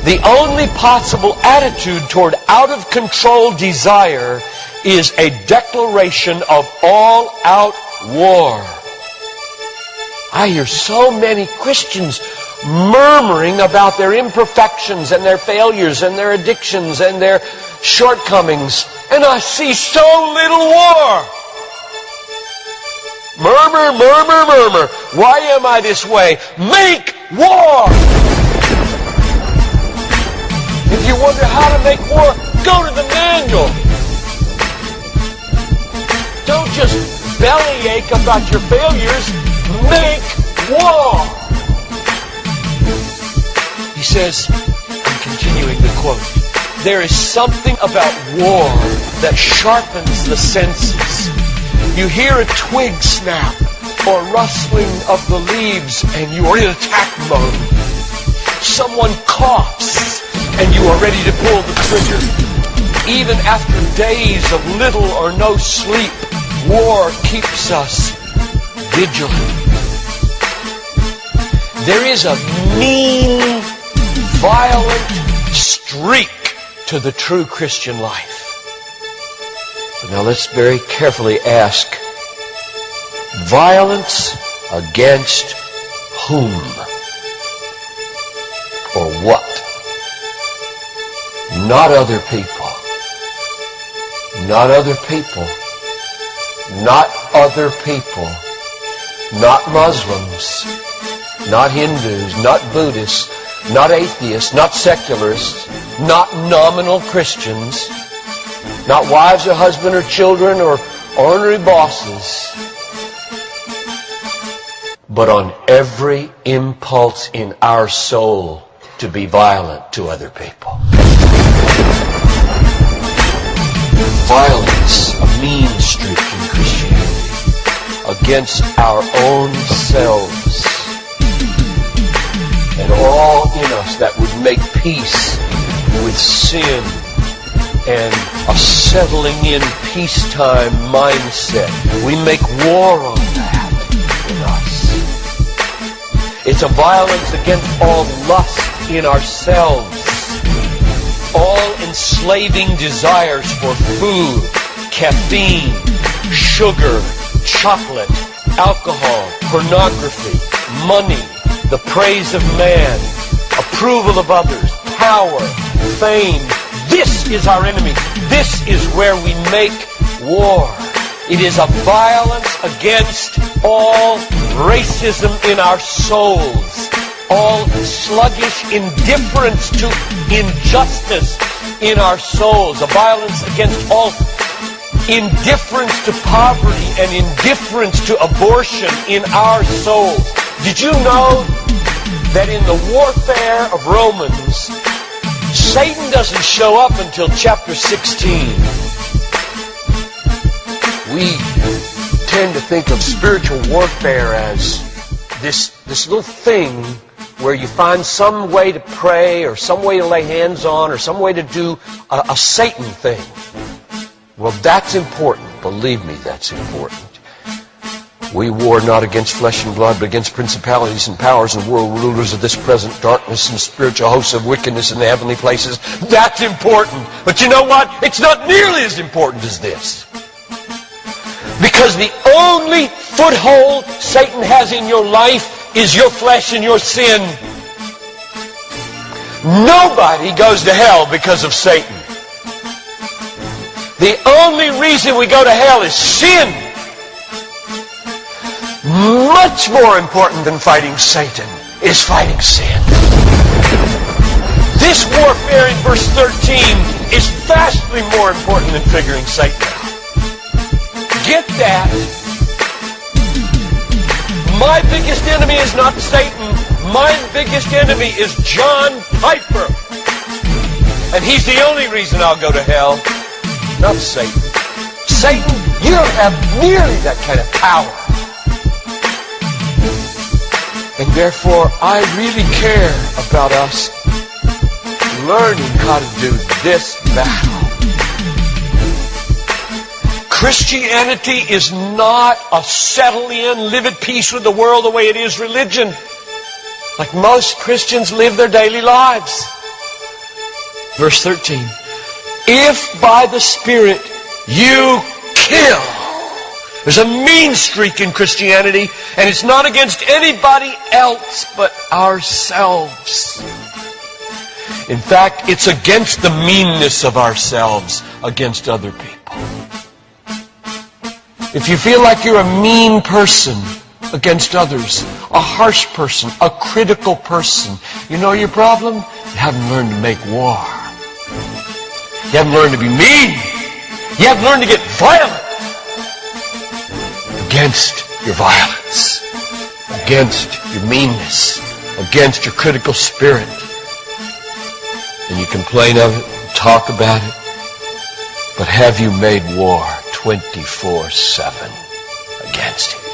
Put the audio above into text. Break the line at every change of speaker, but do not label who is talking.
The only possible attitude toward out-of-control desire is a declaration of all-out war. I hear so many Christians murmuring about their imperfections and their failures and their addictions and their shortcomings, and I see so little war. Murmur, murmur, murmur. Why am I this way? Make war! If you wonder how to make war, go to the manual. Don't just bellyache about your failures. Make war! He says, I'm continuing the quote, there is something about war that sharpens the senses. You hear a twig snap or rustling of the leaves and you are in attack mode. Someone coughs and you are ready to pull the trigger. Even after days of little or no sleep, war keeps us vigilant. There is a mean, violent streak to the true Christian life. But now let's very carefully ask, violence against whom? Or what? Not other people. Not other people. Not other people. Not Muslims. Not Hindus. Not Buddhists. Not atheists. Not secularists. Not nominal Christians. Not wives or husband or children or ornery bosses. But on every impulse in our soul to be violent to other people. Violence, a mean streak in Christianity, against our own selves. And all in us that would make peace with sin and a settling in peacetime mindset. We make war on that in us. It's a violence against all lust in ourselves. All enslaving desires for food, caffeine, sugar, chocolate, alcohol, pornography, money, the praise of man, approval of others, power, fame. This is our enemy. This is where we make war. It is a violence against all racism in our souls, all sluggish indifference to injustice in our souls, a violence against all indifference to poverty and indifference to abortion in our souls. Did you know that in the warfare of Romans, Satan doesn't show up until chapter 16? We tend to think of spiritual warfare as this little thing where you find some way to pray or some way to lay hands on or some way to do a Satan thing. Well, that's important. Believe me, that's important. We war not against flesh and blood, but against principalities and powers and world rulers of this present darkness and spiritual hosts of wickedness in the heavenly places. That's important. But you know what? It's not nearly as important as this. Because the only foothold Satan has in your life is your flesh and your sin. Nobody goes to hell because of Satan. The only reason we go to hell is sin. Much more important than fighting Satan is fighting sin. This warfare in verse 13 is vastly more important than figuring Satan out. Get that. My biggest enemy is not Satan. My biggest enemy is John Piper. And he's the only reason I'll go to hell, not Satan. Satan, you don't have nearly that kind of power. And therefore, I really care about us learning how to do this battle. Christianity is not a settle in, live at peace with the world the way it is religion. Like most Christians live their daily lives. Verse 13. If by the Spirit you kill. There's a mean streak in Christianity, and it's not against anybody else but ourselves. In fact, it's against the meanness of ourselves against other people. If you feel like you're a mean person against others, a harsh person, a critical person, you know your problem? You haven't learned to make war. You haven't learned to be mean. You haven't learned to get violent against your violence, against your meanness, against your critical spirit. And you complain of it, talk about it, but have you made war 24/7 against it?